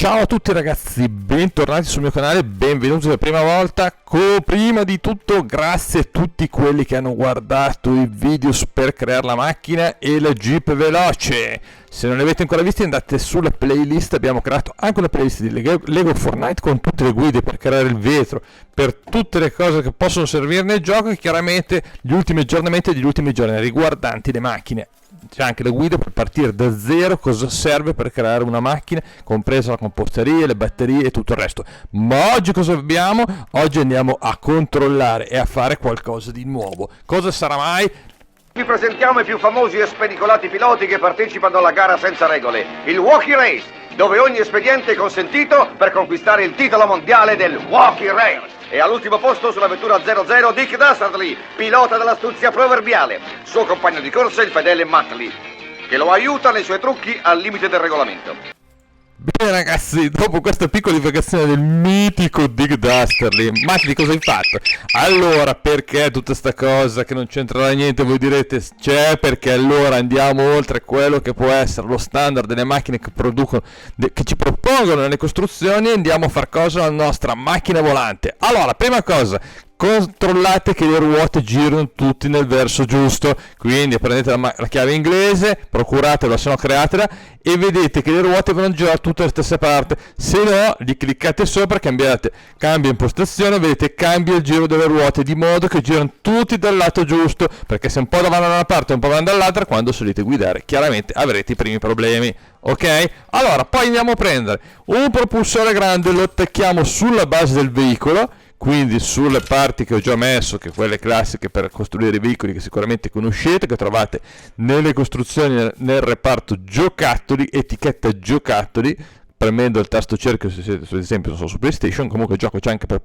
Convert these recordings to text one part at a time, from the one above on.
Ciao a tutti ragazzi, bentornati sul mio canale, benvenuti per la prima volta. Prima di tutto grazie a tutti quelli che hanno guardato i video per creare la macchina e la Jeep veloce. Se non li avete ancora visti andate sulla playlist, abbiamo creato anche una playlist di Lego Fortnite con tutte le guide per creare il vetro, per tutte le cose che possono servire nel gioco e chiaramente gli ultimi aggiornamenti degli ultimi giorni riguardanti le macchine. C'è anche la guida per partire da zero, cosa serve per creare una macchina, compresa la composteria, le batterie e tutto il resto. Ma oggi cosa abbiamo? Oggi andiamo a controllare e a fare qualcosa di nuovo. Cosa sarà mai? Vi presentiamo i più famosi e spericolati piloti che partecipano alla gara senza regole, il Walkie Race, dove ogni espediente è consentito per conquistare il titolo mondiale del Walkie Race. E all'ultimo posto sulla vettura 00 Dick Dastardly, pilota dell'astuzia proverbiale, suo compagno di corsa il fedele Muttley, che lo aiuta nei suoi trucchi al limite del regolamento. Bene ragazzi, dopo questa piccola divagazione del mitico Dick Dastardly, Muttley cosa hai fatto? Allora, perché tutta sta cosa che non c'entrerà niente? Voi direte, c'è perché allora andiamo oltre quello che può essere lo standard delle macchine che producono, che ci propongono nelle costruzioni, e andiamo a far cosa alla nostra macchina volante. Allora, prima cosa, controllate che le ruote girano tutti nel verso giusto, quindi prendete la chiave inglese, procuratela, se no createla, e vedete che le ruote vanno a girare tutte dalla stessa parte. Se no, li cliccate sopra, cambia impostazione, vedete cambia il giro delle ruote di modo che girano tutti dal lato giusto, perché se un po' vanno da una parte e un po' vanno dall'altra, quando solite guidare chiaramente avrete i primi problemi. Ok? Allora, poi andiamo a prendere un propulsore grande, lo attacchiamo sulla base del veicolo, quindi sulle parti che ho già messo, che quelle classiche per costruire i veicoli che sicuramente conoscete, che trovate nelle costruzioni nel reparto giocattoli, etichetta giocattoli, premendo il tasto cerchio se siete ad esempio non so, su PlayStation. Comunque il gioco c'è anche per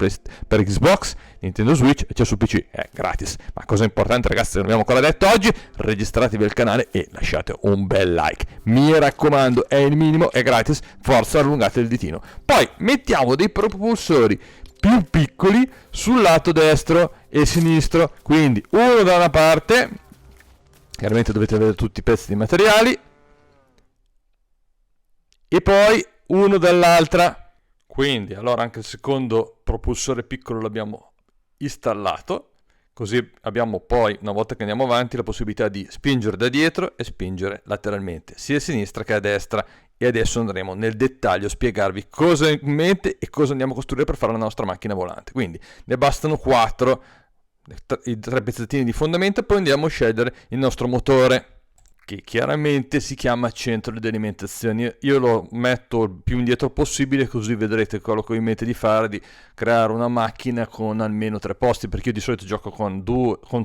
Xbox, Nintendo Switch e c'è su PC, è gratis. Ma cosa importante ragazzi, non abbiamo ancora detto oggi, registratevi al canale e lasciate un bel like, mi raccomando, è il minimo, è gratis, forza allungate il ditino. Poi mettiamo dei propulsori più piccoli sul lato destro e sinistro, quindi uno da una parte, chiaramente dovete avere tutti i pezzi di materiali, e poi uno dall'altra. Quindi allora anche il secondo propulsore piccolo l'abbiamo installato, così abbiamo poi, una volta che andiamo avanti, la possibilità di spingere da dietro e spingere lateralmente sia a sinistra che a destra. E adesso andremo nel dettaglio a spiegarvi cosa ho in mente e cosa andiamo a costruire per fare la nostra macchina volante. Quindi ne bastano 4, i 3 pezzettini di fondamento, poi andiamo a scegliere il nostro motore, che chiaramente si chiama centro di alimentazione. Io lo metto il più indietro possibile, così vedrete quello che ho in mente di fare, di creare una macchina con almeno 3 posti, perché io di solito gioco con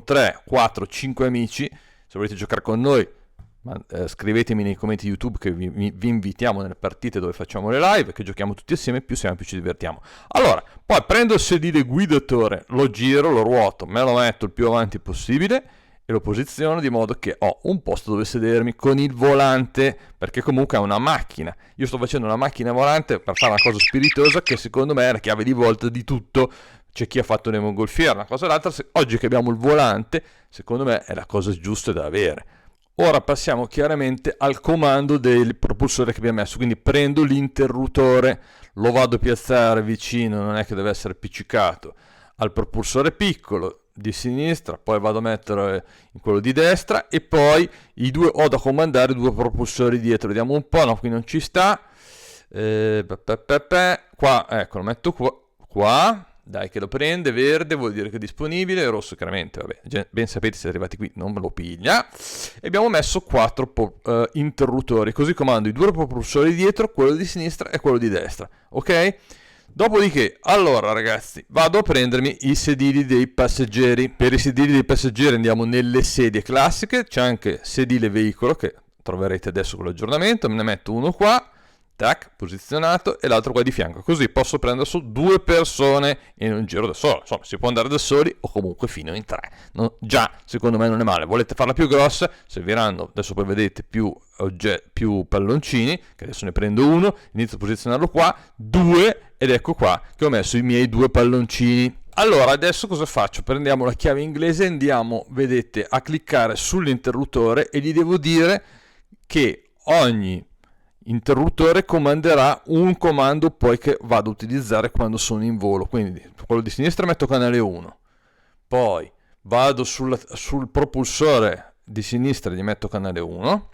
3, 4, 5 amici. Se volete giocare con noi, scrivetemi nei commenti YouTube che vi invitiamo nelle partite dove facciamo le live, che giochiamo tutti assieme, più siamo più ci divertiamo. Allora, poi prendo il sedile guidatore, lo giro, lo ruoto, me lo metto il più avanti possibile e lo posiziono di modo che ho un posto dove sedermi con il volante, perché comunque è una macchina. Io sto facendo una macchina volante per fare una cosa spiritosa che secondo me è la chiave di volta di tutto. C'è chi ha fatto le mongolfiere, una cosa o l'altra, oggi che abbiamo il volante, secondo me è la cosa giusta da avere. Ora passiamo chiaramente al comando del propulsore che abbiamo messo, quindi prendo l'interruttore, lo vado a piazzare vicino, non è che deve essere appiccicato, al propulsore piccolo di sinistra, poi vado a mettere in quello di destra e poi ho da comandare 2 propulsori dietro. Vediamo un po', no, qui non ci sta, qua, ecco, lo metto qua. Dai che lo prende, verde vuol dire che è disponibile, rosso chiaramente, vabbè, ben sapete, siete arrivati qui, non me lo piglia. E abbiamo messo 4 interruttori, così comando i 2 propulsori dietro, quello di sinistra e quello di destra, ok? Dopodiché, allora ragazzi, vado a prendermi i sedili dei passeggeri. Per i sedili dei passeggeri andiamo nelle sedie classiche, c'è anche sedile veicolo che troverete adesso con l'aggiornamento, me ne metto uno qua, tac, posizionato, e l'altro qua di fianco, così posso prendere su 2 persone in un giro da solo. Insomma, si può andare da soli o comunque fino in 3, già secondo me non è male. Volete farla più grossa, serviranno, adesso poi vedete, più palloncini, che adesso ne prendo uno, inizio a posizionarlo qua, 2, ed ecco qua che ho messo i miei 2 palloncini. Allora adesso cosa faccio? Prendiamo la chiave inglese e andiamo, vedete, a cliccare sull'interruttore e gli devo dire che ogni interruttore comanderà un comando poi che vado a utilizzare quando sono in volo. Quindi quello di sinistra metto canale 1, poi vado sul propulsore di sinistra e gli metto canale 1,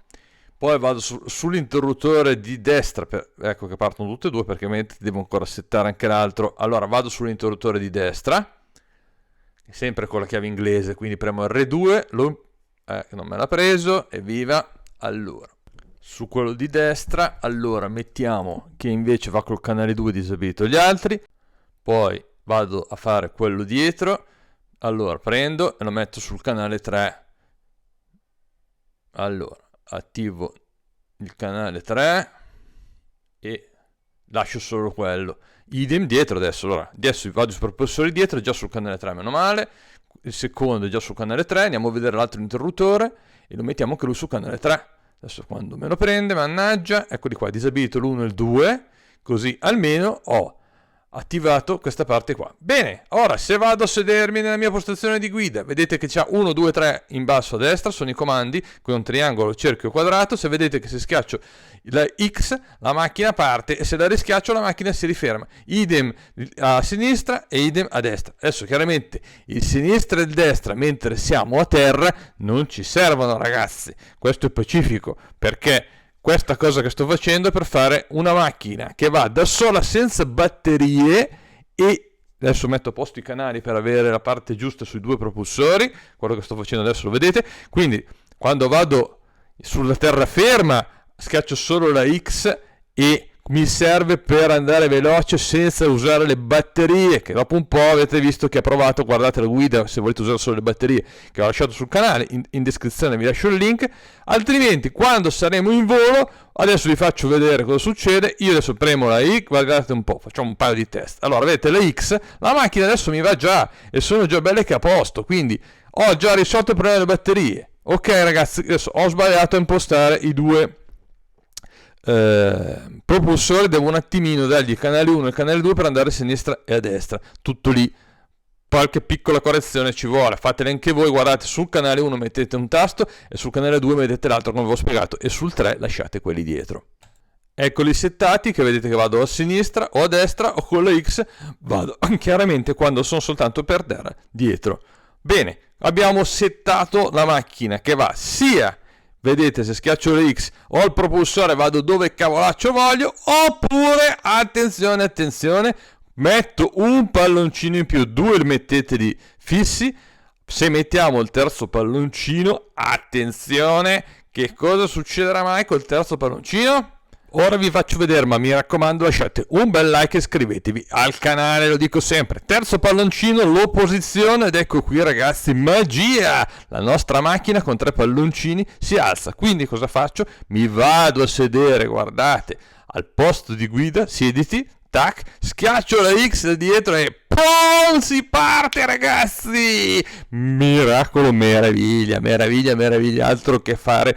poi vado sull'interruttore di destra, ecco che partono tutte e due perché devo ancora settare anche l'altro. Allora vado sull'interruttore di destra, sempre con la chiave inglese, quindi premo R2, non me l'ha preso, evviva. Allora su quello di destra, allora mettiamo che invece va col canale 2, disabilito gli altri, poi vado a fare quello dietro, allora prendo e lo metto sul canale 3, allora attivo il canale 3 e lascio solo quello. Idem dietro adesso. Allora adesso vado sui propulsori dietro, già sul canale 3, meno male. Il secondo è già sul canale 3, andiamo a vedere l'altro interruttore e lo mettiamo anche lui sul canale 3. Adesso quando me lo prende, mannaggia, eccoli qua, disabilito l'1 e il 2, così almeno ho attivato questa parte qua. Bene, ora se vado a sedermi nella mia postazione di guida, vedete che c'ha 1, 2, 3 in basso a destra, sono i comandi con un triangolo, cerchio, quadrato. Se vedete che se schiaccio la X la macchina parte e se la rischiaccio la macchina si riferma. Idem a sinistra e idem a destra. Adesso chiaramente il sinistra e il destra mentre siamo a terra non ci servono, ragazzi, questo è pacifico, perché questa cosa che sto facendo è per fare una macchina che va da sola senza batterie. E adesso metto a posto i canali per avere la parte giusta sui due propulsori, quello che sto facendo adesso lo vedete. Quindi quando vado sulla terraferma schiaccio solo la X e mi serve per andare veloce senza usare le batterie, che dopo un po' avete visto che ha provato. Guardate la guida se volete usare solo le batterie che ho lasciato sul canale, in descrizione vi lascio il link. Altrimenti quando saremo in volo, adesso vi faccio vedere cosa succede. Io adesso premo la X, guardate un po', facciamo un paio di test. Allora vedete la X, la macchina adesso mi va già e sono già belle che a posto, quindi ho già risolto il problema delle batterie. Ok ragazzi, adesso ho sbagliato a impostare i due propulsore, devo un attimino dargli il canale 1 e il canale 2 per andare a sinistra e a destra, tutto lì. Qualche piccola correzione ci vuole, fatele anche voi. Guardate, sul canale 1 mettete un tasto e sul canale 2 mettete l'altro come vi ho spiegato, e sul 3 lasciate quelli dietro. Eccoli settati, che vedete che vado a sinistra o a destra, o con la X vado chiaramente quando sono soltanto per terra dietro. Bene, abbiamo settato la macchina che va sia, vedete, se schiaccio le X o il propulsore vado dove cavolaccio voglio, oppure attenzione, metto un palloncino in più, due li metteteli fissi. Se mettiamo il terzo palloncino, attenzione, che cosa succederà mai col terzo palloncino? Ora vi faccio vedere, ma mi raccomando lasciate un bel like e iscrivetevi al canale, lo dico sempre. Terzo palloncino lo posiziono ed ecco qui ragazzi, magia! La nostra macchina con 3 palloncini si alza. Quindi cosa faccio? Mi vado a sedere, guardate, al posto di guida, siediti, tac, schiaccio la X dietro e POM! Si parte ragazzi! Miracolo, meraviglia, altro che fare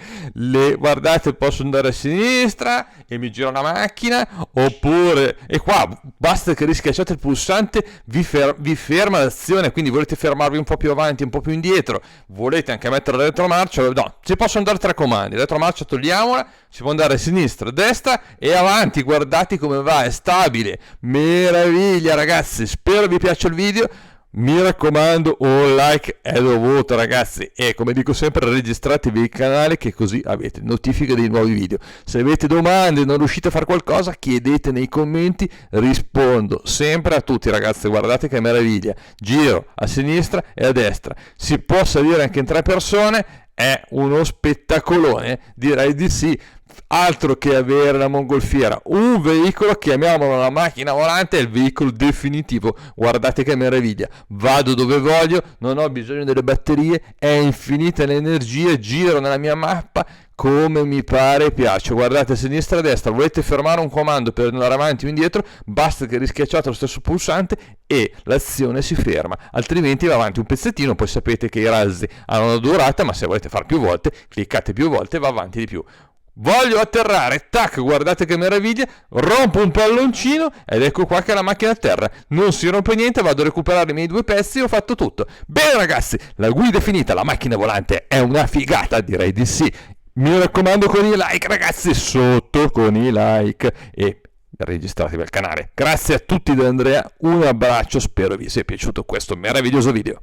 guardate, posso andare a sinistra e mi gira la macchina, oppure, e qua basta che rischiacciate il pulsante, vi ferma l'azione. Quindi volete fermarvi un po' più avanti, un po' più indietro, volete anche mettere la retromarcia, no, si possono dare 3 comandi. La retromarcia togliamola, si può andare a sinistra, a destra e avanti. Guardate come va, è stabile, meraviglia ragazzi. Spero vi piaccia il video, mi raccomando un like è dovuto ragazzi, e come dico sempre registratevi il canale, che così avete notifiche dei nuovi video. Se avete domande, non riuscite a fare qualcosa, chiedete nei commenti, rispondo sempre a tutti ragazzi. Guardate che meraviglia, giro a sinistra e a destra, si può salire anche in 3 persone, è uno spettacolone, direi di sì. Altro che avere la mongolfiera, un veicolo, chiamiamolo la macchina volante, è il veicolo definitivo. Guardate che meraviglia, vado dove voglio, non ho bisogno delle batterie, è infinita l'energia, giro nella mia mappa come mi pare e piace. Guardate, a sinistra e a destra, volete fermare un comando per andare avanti o indietro, basta che rischiacciate lo stesso pulsante e l'azione si ferma, altrimenti va avanti un pezzettino. Poi sapete che i razzi hanno una durata, ma se volete fare più volte, cliccate più volte e va avanti di più. Voglio atterrare, tac, guardate che meraviglia, rompo un palloncino ed ecco qua che la macchina a terra, non si rompe niente, vado a recuperare i miei 2 pezzi e ho fatto tutto. Bene ragazzi, la guida è finita, la macchina volante è una figata, direi di sì. Mi raccomando, con i like, ragazzi, sotto con i like, e registratevi al canale. Grazie a tutti da Andrea, un abbraccio, spero vi sia piaciuto questo meraviglioso video.